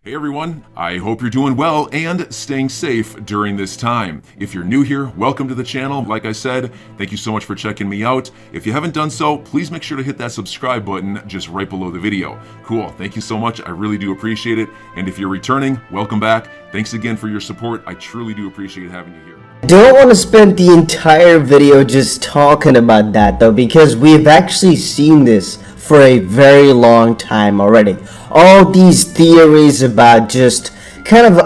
Hey everyone, I hope you're doing well and staying safe during this time. If you're new here, welcome to the channel. Like I said, thank you so much for checking me out. If you haven't done so, please make sure to hit that subscribe button just right below the video. Cool, thank you so much. I really do appreciate it. And if you're returning, welcome back. Thanks again for your support. I truly do appreciate having you here. Don't want to spend the entire video just talking about that though, because we've actually seen this for a very long time already. All these theories about just kind of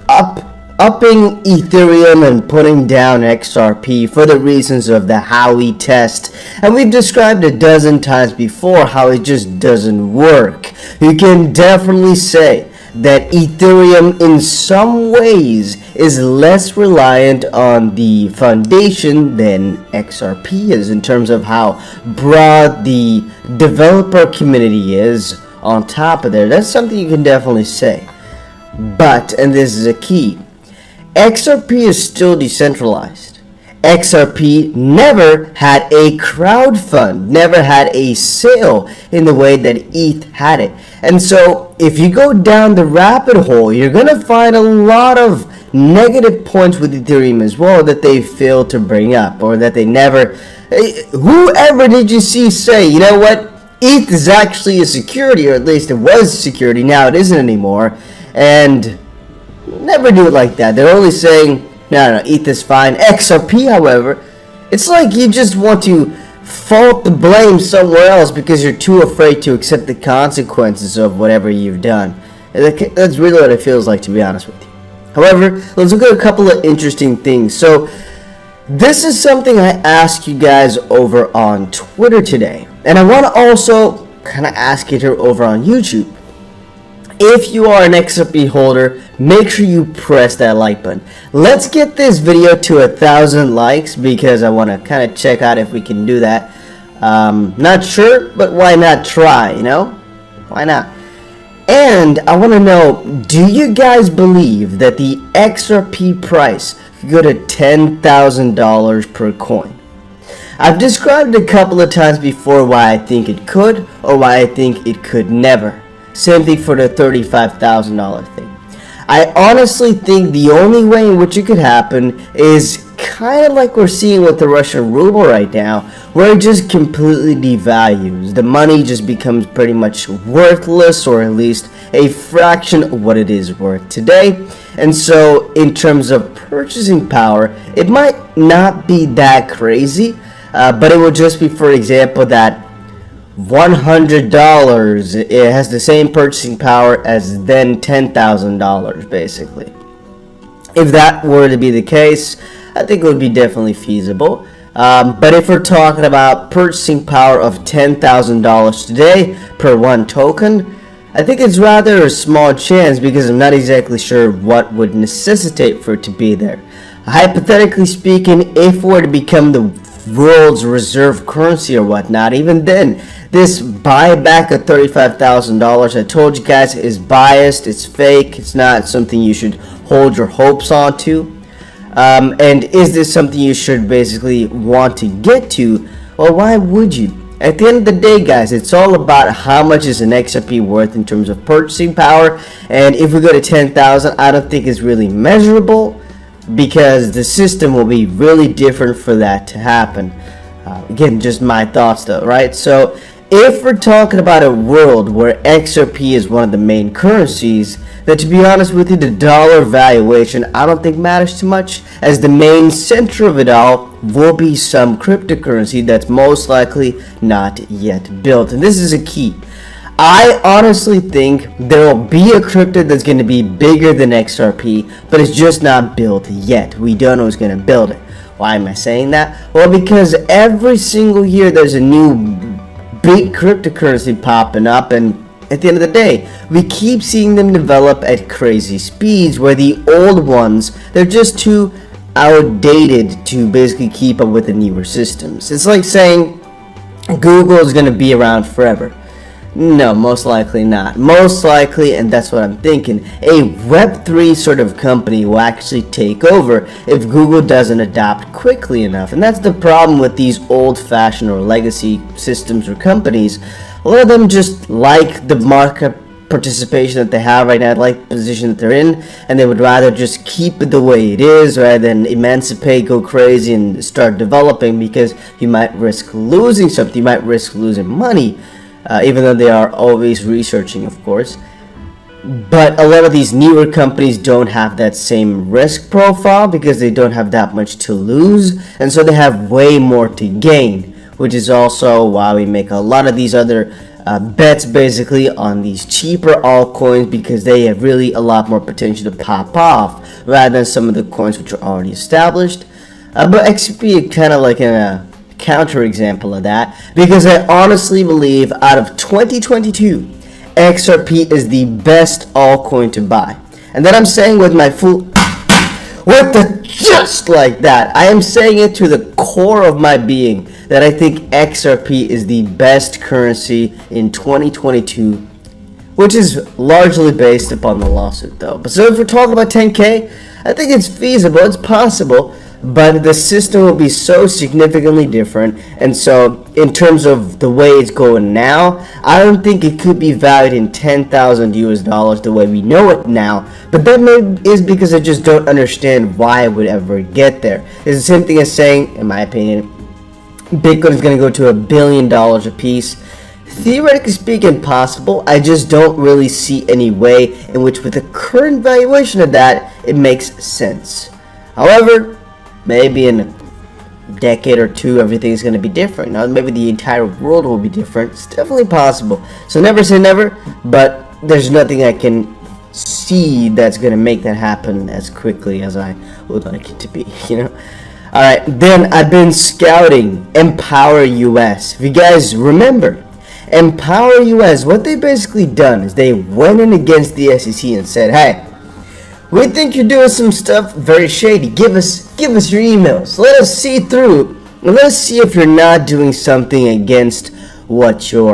upping Ethereum and putting down XRP for the reasons of the Howey test, and we've described a dozen times before how it just doesn't work. You can definitely say that Ethereum in some ways is less reliant on the foundation than XRP is in terms of how broad the developer community is on top of there. That's something you can definitely say. But, and this is a key, XRP is still decentralized. XRP never had a crowd fund, never had a sale in the way that ETH had it. And so if you go down the rabbit hole, you're going to find a lot of negative points with Ethereum as well that they failed to bring up, or that they never, whoever did you see say, you know what, ETH is actually a security, or at least it was security, now it isn't anymore, and never do it like that. They're only saying, no, ETH is fine. XRP, however, it's like you just want to fault the blame somewhere else because you're too afraid to accept the consequences of whatever you've done. That's really what it feels like, to be honest with you. However, let's look at a couple of interesting things. So, this is something I asked you guys over on Twitter today, and I want to also kind of ask it here over on YouTube. If you are an XRP holder, make sure you press that like button. Let's get this video to 1,000 likes because I want to kind of check out if we can do that. Not sure, but why not try, you know? Why not? And I want to know, do you guys believe that the XRP price could go to $10,000 per coin? I've described a couple of times before why I think it could or why I think it could never. Same thing for the $35,000 thing. I honestly think the only way in which it could happen is kind of like we're seeing with the Russian ruble right now, where it just completely devalues. The money just becomes pretty much worthless, or at least a fraction of what it is worth today. And so in terms of purchasing power, it might not be that crazy, but it will just be, for example, that $100, it has the same purchasing power as then $10,000 basically. If that were to be the case, I think it would be definitely feasible. But if we're talking about purchasing power of $10,000 today per one token, I think it's rather a small chance because I'm not exactly sure what would necessitate for it to be there. Hypothetically speaking, if it were to become the world's reserve currency or whatnot, even then, this buyback of $35,000 I told you guys is biased, it's fake, it's not something you should hold your hopes on to. And is this something you should basically want to get to? Well, why would you? At the end of the day, guys, it's all about how much is an XRP worth in terms of purchasing power, and if we go to 10,000, I don't think it's really measurable, because the system will be really different for that to happen. Again, just my thoughts though, right? So if we're talking about a world where XRP is one of the main currencies, that, to be honest with you, the dollar valuation I don't think matters too much, as the main center of it all will be some cryptocurrency that's most likely not yet built. And this is a key. I honestly think there will be a crypto that's going to be bigger than XRP, but it's just not built yet. We don't know who's going to build it. Why am I saying that? Well, because every single year there's a new big cryptocurrency popping up, and at the end of the day, we keep seeing them develop at crazy speeds, where the old ones, they're just too outdated to basically keep up with the newer systems. It's like saying Google is going to be around forever. No, most likely not. Most likely, and that's what I'm thinking, a Web3 sort of company will actually take over if Google doesn't adapt quickly enough. And that's the problem with these old-fashioned or legacy systems or companies. A lot of them just like the market participation that they have right now, like the position that they're in, and they would rather just keep it the way it is rather than emancipate, go crazy, and start developing, because you might risk losing something, you might risk losing money, even though they are always researching, of course. But a lot of these newer companies don't have that same risk profile because they don't have that much to lose, and so they have way more to gain, which is also why we make a lot of these other bets basically on these cheaper altcoins, because they have really a lot more potential to pop off rather than some of the coins which are already established. But XRP is kind of like a counter example of that, because I honestly believe out of 2022, XRP is the best altcoin to buy. And that I'm saying with my full, just like that, I am saying it to the core of my being, that I think XRP is the best currency in 2022, which is largely based upon the lawsuit though. But so if we're talking about 10K, I think it's feasible, it's possible, but the system will be so significantly different. And so in terms of the way it's going now, I don't think it could be valued in 10,000 US dollars the way we know it now. But that is because I just don't understand why it would ever get there. It's the same thing as saying, in my opinion, Bitcoin is going to go to $1 billion a piece. Theoretically speaking, possible. I just don't really see any way in which, with the current valuation of that, it makes sense. However, maybe in a decade or two, everything's going to be different. Now, maybe the entire world will be different. It's definitely possible. So never say never, but there's nothing I can see that's going to make that happen as quickly as I would like it to be, you know? Alright, then I've been scouting Empower US. If you guys remember, Empower US, what they basically done is they went in against the SEC and said, hey, we think you're doing some stuff very shady. Give us your emails. Let us see through. And let us see if you're not doing something against what you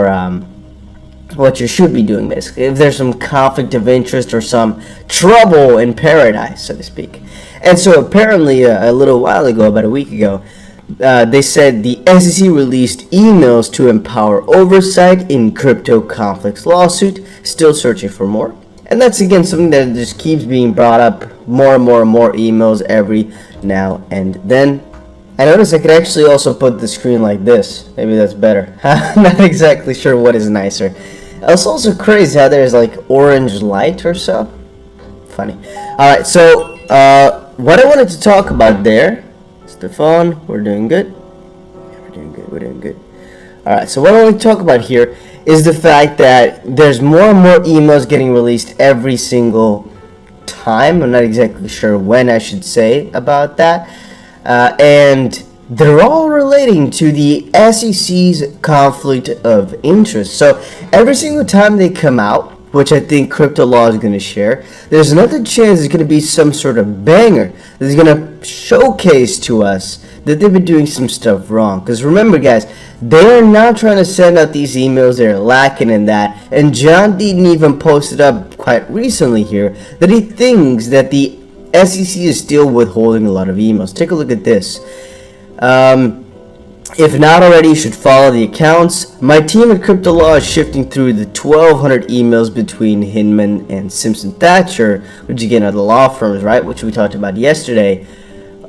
should be doing, basically. If there's some conflict of interest or some trouble in paradise, so to speak. And so apparently a little while ago, about a week ago, they said the SEC released emails to Empower Oversight in crypto conflicts lawsuit, still searching for more. And that's again something that just keeps being brought up, more and more emails every now and then. I noticed I could actually also put the screen like this. Maybe that's better. I'm not exactly sure what is nicer. It's also crazy how there's like orange light or so. Funny. Alright, so what I wanted to talk about there, Stefan, we're doing good. Yeah, we're doing good. Alright, so what I want to talk about here is the fact that there's more and more emails getting released every single time. I'm not exactly sure when I should say about that. And they're all relating to the SEC's conflict of interest. So every single time they come out, which I think crypto law is going to share, there's another chance there's going to be some sort of banger that's going to showcase to us that they've been doing some stuff wrong. Because remember, guys, they're not trying to send out these emails, they're lacking in that. And John Deaton even posted up quite recently here that he thinks that the SEC is still withholding a lot of emails. Take a look at this. If not already, you should follow the accounts. My team at Crypto Law is shifting through the 1,200 emails between Hinman and Simpson Thatcher, which again are the law firms, right? Which we talked about yesterday.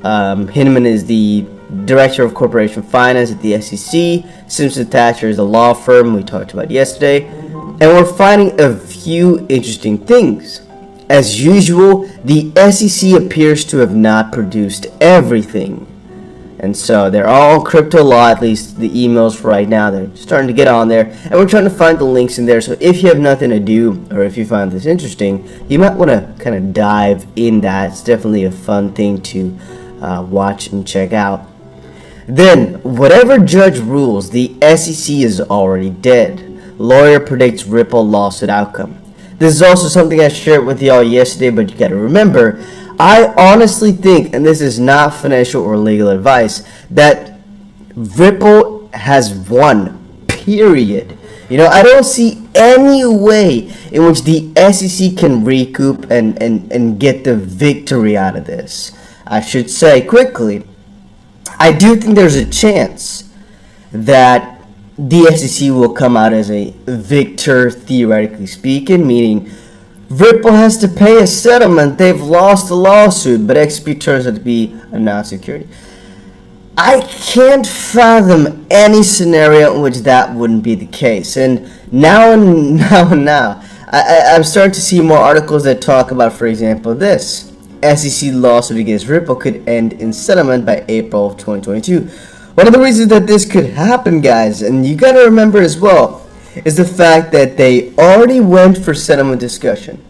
Hinman is the Director of Corporation Finance at the SEC. Simpson Thatcher is the law firm we talked about yesterday. And we're finding a few interesting things. As usual, the SEC appears to have not produced everything. And so they're all crypto law, at least the emails for right now. They're starting to get on there. And we're trying to find the links in there. So if you have nothing to do, or if you find this interesting, you might want to kind of dive in that. It's definitely a fun thing to watch and check out. Then, whatever judge rules, the SEC is already dead. Lawyer predicts Ripple lawsuit outcome. This is also something I shared with y'all yesterday, but you gotta remember, I honestly think, and this is not financial or legal advice, that Ripple has won, period. You know, I don't see any way in which the SEC can recoup and get the victory out of this. I should say quickly, I do think there's a chance that the SEC will come out as a victor, theoretically speaking, meaning Ripple has to pay a settlement. They've lost the lawsuit, but XRP turns out to be a non-security. I can't fathom any scenario in which that wouldn't be the case. And now, I'm starting to see more articles that talk about, for example, this. SEC lawsuit against Ripple could end in settlement by April of 2022. One of the reasons that this could happen, guys, and you gotta remember as well, is the fact that they already went for settlement discussion.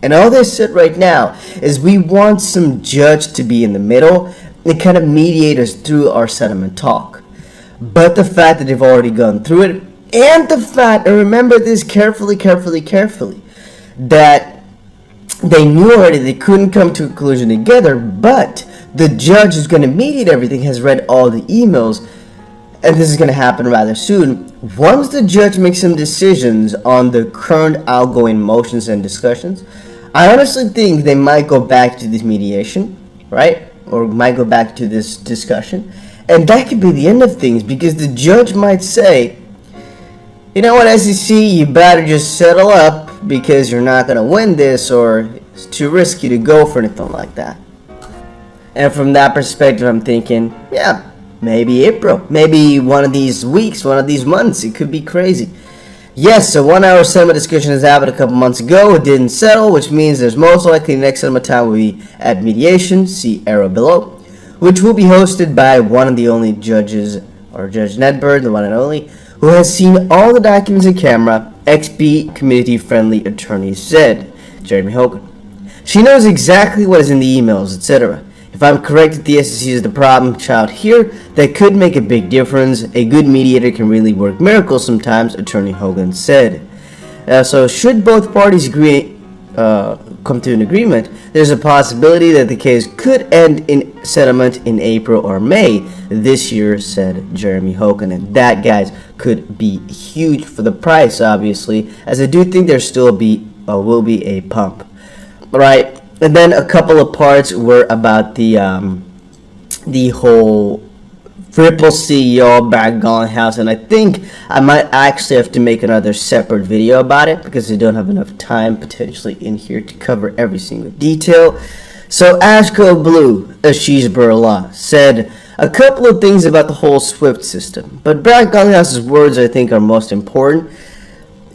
And all they said right now is we want some judge to be in the middle and kind of mediate us through our settlement talk. But the fact that they've already gone through it, and the fact, and remember this carefully, that they knew already they couldn't come to a conclusion together, but the judge who's going to mediate everything has read all the emails, and this is going to happen rather soon. Once the judge makes some decisions on the current outgoing motions and discussions, I honestly think they might go back to this mediation, right? Or might go back to this discussion. And that could be the end of things, because the judge might say, you know what, SEC, you better just settle up because you're not going to win this, or it's too risky to go for anything like that. And from that perspective, I'm thinking, yeah, maybe April, maybe one of these weeks, one of these months, it could be crazy. Yes, so 1 hour settlement discussion has happened a couple months ago. It didn't settle, which means there's most likely the next settlement time will be at mediation, see arrow below, which will be hosted by one of the only judges, or Judge Nedberg, the one and only, who has seen all the documents in camera, XP community-friendly attorney said, Jeremy Hogan. She knows exactly what is in the emails, etc. If I'm correct that the SEC is the problem child here, that could make a big difference. A good mediator can really work miracles sometimes, Attorney Hogan said. So should both parties come to an agreement, there's a possibility that the case could end in settlement in April or May this year, said Jeremy Hogan. And that, guys, could be huge for the price, obviously, as I do think there still will be a pump. Right? And then a couple of parts were about the whole Ripple CEO Brad Garlinghouse, and I think I might actually have to make another separate video about it because I don't have enough time potentially in here to cover every single detail. So Ashko Blue, Ashish Burla, said a couple of things about the whole SWIFT system, but Brad Garlinghouse's words I think are most important.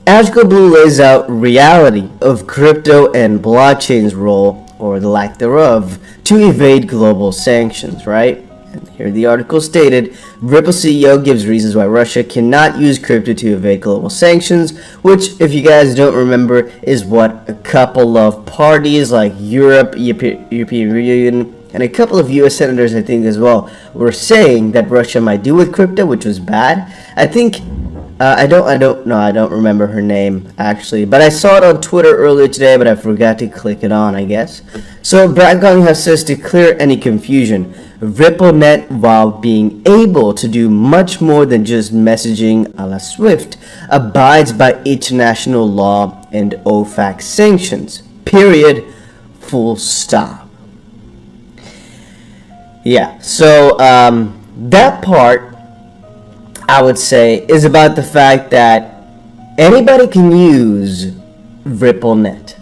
Ashko Blue lays out reality of crypto and blockchain's role, or the lack thereof, to evade global sanctions, right? And here the article stated, Ripple CEO gives reasons why Russia cannot use crypto to evade global sanctions, which, if you guys don't remember, is what a couple of parties like European Union, and a couple of U.S. senators, I think, as well, were saying that Russia might do with crypto, which was bad. I think I don't remember her name, actually. But I saw it on Twitter earlier today, but I forgot to click it on, I guess. So Brad Garlinghouse says to clear any confusion, RippleNet, while being able to do much more than just messaging a la SWIFT, abides by international law and OFAC sanctions. Period. Full stop. Yeah, so that part, I would say, is about the fact that anybody can use RippleNet.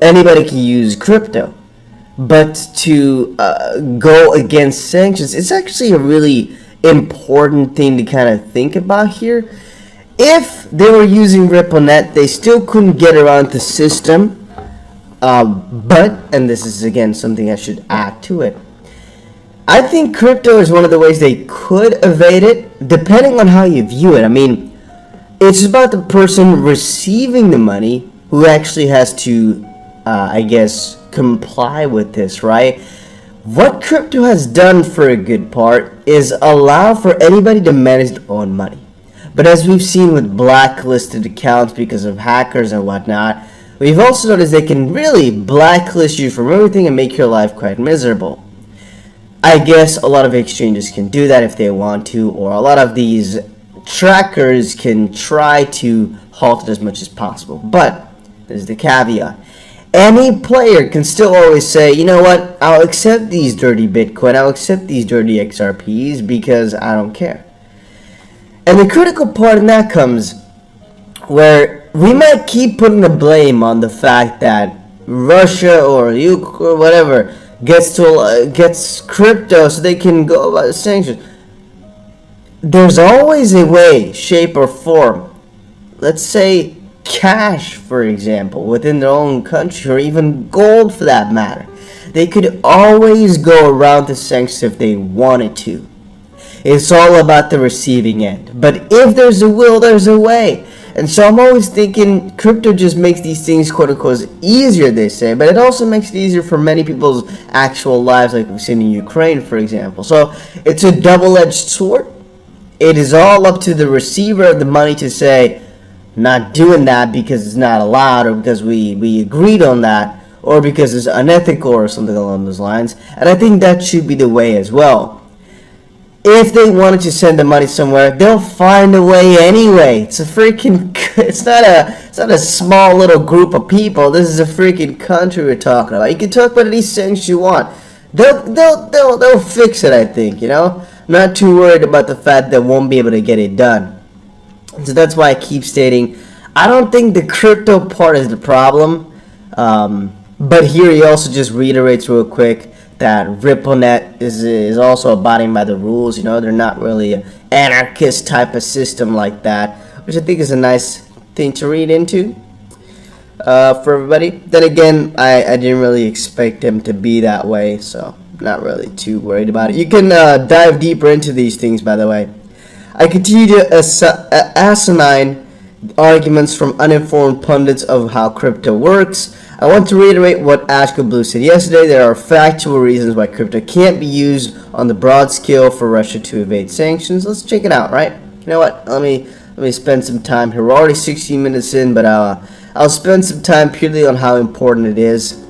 Anybody can use crypto. But to go against sanctions, it's actually a really important thing to kind of think about here. If they were using RippleNet, they still couldn't get around the system. But, and this is again something I should add to it, I think crypto is one of the ways they could evade it, depending on how you view it. I mean, it's about the person receiving the money who actually has to, I guess, comply with this, right? What crypto has done for a good part is allow for anybody to manage their own money. But as we've seen with blacklisted accounts because of hackers and whatnot, we've also noticed they can really blacklist you from everything and make your life quite miserable. I guess a lot of exchanges can do that if they want to, or a lot of these trackers can try to halt it as much as possible. But there's the caveat. Any player can still always say, you know what, I'll accept these dirty Bitcoin, I'll accept these dirty XRPs because I don't care. And the critical part in that comes where we might keep putting the blame on the fact that Russia or Ukraine or whatever gets crypto so they can go about the sanctions. There's always a way, shape, or form. Let's say cash, for example, within their own country, or even gold for that matter. They could always go around the sanctions if they wanted to. It's all about the receiving end. But if there's a will, there's a way. And so I'm always thinking crypto just makes these things, quote unquote, easier, they say, but it also makes it easier for many people's actual lives, like we've seen in Ukraine, for example. So it's a double-edged sword. It is all up to the receiver of the money to say, not doing that because it's not allowed, or because we agreed on that, or because it's unethical or something along those lines. And I think that should be the way as well. If they wanted to send the money somewhere, they'll find a way anyway. It's not a small little group of people. This is a freaking country we're talking about. You can talk about any sanctions you want. They'll fix it, I think, you know? I'm not too worried about the fact that won't be able to get it done. So that's why I keep stating, I don't think the crypto part is the problem. But here he also just reiterates real quick that RippleNet is also abiding by the rules. You know, they're not really an anarchist type of system like that, which I think is a nice thing to read into for everybody. Then again, I didn't really expect them to be that way, so not really too worried about it. You can dive deeper into these things, by the way. I continue to asinine arguments from uninformed pundits of how crypto works. I want to reiterate what Ashko Blue said yesterday. There are factual reasons why crypto can't be used on the broad scale for Russia to evade sanctions. Let's check it out, right? You know what? Let me spend some time here. We're already 16 minutes in, but I'll spend some time purely on how important it is.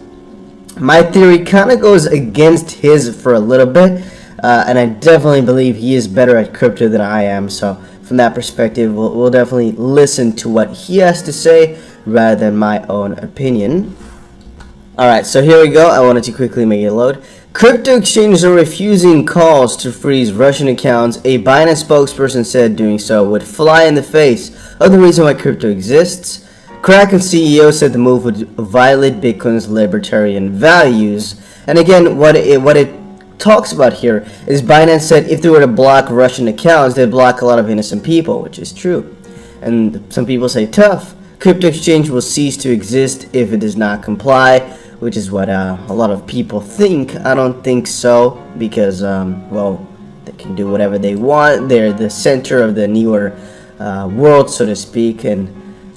My theory kind of goes against his for a little bit, and I definitely believe he is better at crypto than I am. So from that perspective, we'll definitely listen to what he has to say rather than my own opinion. Alright, so here we go. I wanted to quickly make it load. Crypto exchanges are refusing calls to freeze Russian accounts. A Binance spokesperson said doing so would fly in the face of the reason why crypto exists. Kraken CEO said the move would violate Bitcoin's libertarian values. And again, what it talks about here is Binance said if they were to block Russian accounts, they'd block a lot of innocent people, which is true. And some people say tough. Crypto exchange will cease to exist if it does not comply, which is what a lot of people think. I don't think so, because well, they can do whatever they want. They're the center of the newer world, so to speak. And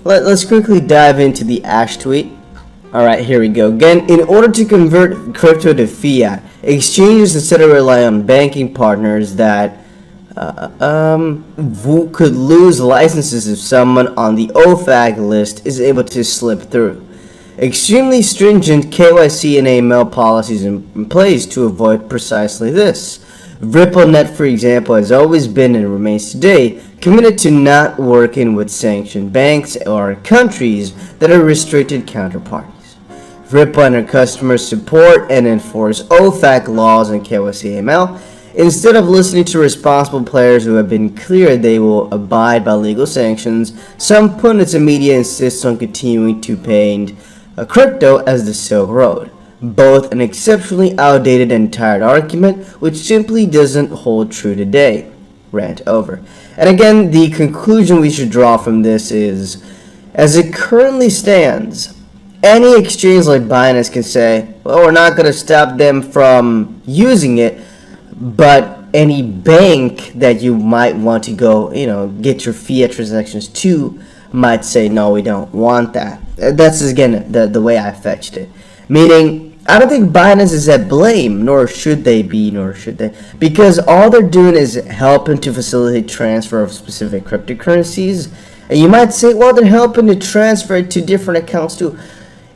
let's quickly dive into the Ash tweet. Alright, here we go. Again, in order to convert crypto to fiat, exchanges instead of rely on banking partners that could lose licenses if someone on the OFAC list is able to slip through. Extremely stringent KYC and AML policies in place to avoid precisely this. RippleNet, for example, has always been and remains today committed to not working with sanctioned banks or countries that are restricted counterparties. Ripple and her customers support and enforce OFAC laws and KYC AML. Instead of listening to responsible players who have been clear they will abide by legal sanctions, some pundits and media insist on continuing to paint crypto as the Silk Road. Both an exceptionally outdated and tired argument, which simply doesn't hold true today. Rant over. And again, the conclusion we should draw from this is, as it currently stands, any exchange like Binance can say, well, we're not going to stop them from using it, but any bank that you might want to go, get your fiat transactions to might say, no, we don't want that. That's, again, the way I fetched it. Meaning, I don't think Binance is at blame, nor should they be, because all they're doing is helping to facilitate transfer of specific cryptocurrencies. And you might say, well, they're helping to transfer it to different accounts too.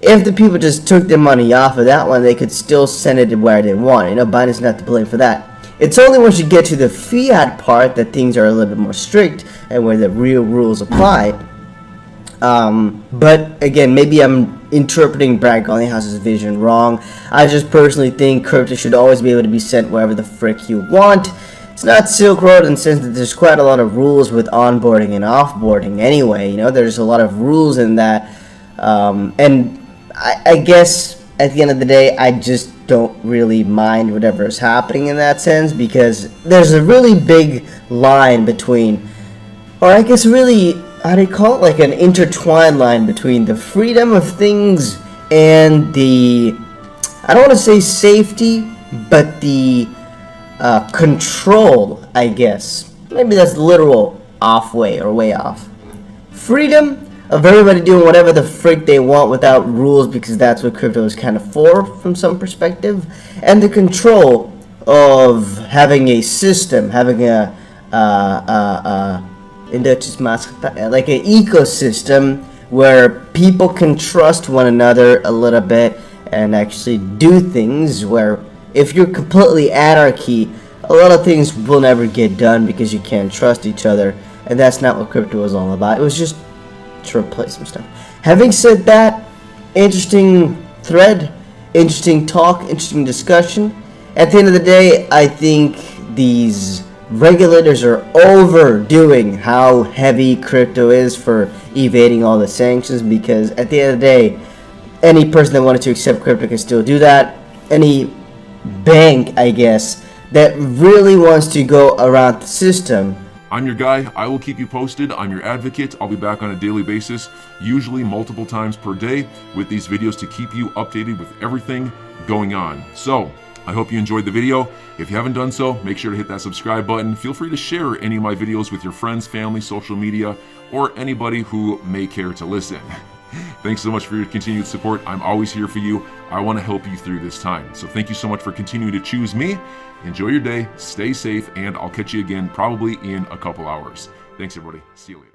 If the people just took their money off of that one, they could still send it where they want. Binance is not to blame for that. It's only once you get to the fiat part that things are a little bit more strict and where the real rules apply. But again, maybe I'm interpreting Brad Garlinghouse's vision wrong. I just personally think crypto should always be able to be sent wherever the frick you want. It's not Silk Road in the sense that there's quite a lot of rules with onboarding and offboarding anyway. You know, there's a lot of rules in that. And I guess at the end of the day, I just don't really mind whatever is happening in that sense, because there's a really big line between, or I guess really, how do you call it, like an intertwined line between the freedom of things and the, I don't want to say safety, but the control, I guess. Maybe that's literal off way or way off. Freedom of everybody doing whatever the frick they want without rules, because that's what crypto is kind of for from some perspective, and the control of having a system, having a like an ecosystem where people can trust one another a little bit and actually do things, where if you're completely anarchy, a lot of things will never get done because you can't trust each other, and that's not what crypto was all about. It was just to replace some stuff. Having said that, interesting thread, interesting talk, interesting discussion. At the end of the day, I think these regulators are overdoing how heavy crypto is for evading all the sanctions, because at the end of the day, any person that wanted to accept crypto can still do that. Any bank, I guess, that really wants to go around the system. I'm your guy. I will keep you posted. I'm your advocate. I'll be back on a daily basis, usually multiple times per day, with these videos to keep you updated with everything going on. So I hope you enjoyed the video. If you haven't done so, make sure to hit that subscribe button. Feel free to share any of my videos with your friends, family, social media, or anybody who may care to listen. Thanks so much for your continued support. I'm always here for you. I want to help you through this time. So thank you so much for continuing to choose me. Enjoy your day, stay safe, and I'll catch you again probably in a couple hours. Thanks, everybody. See you later.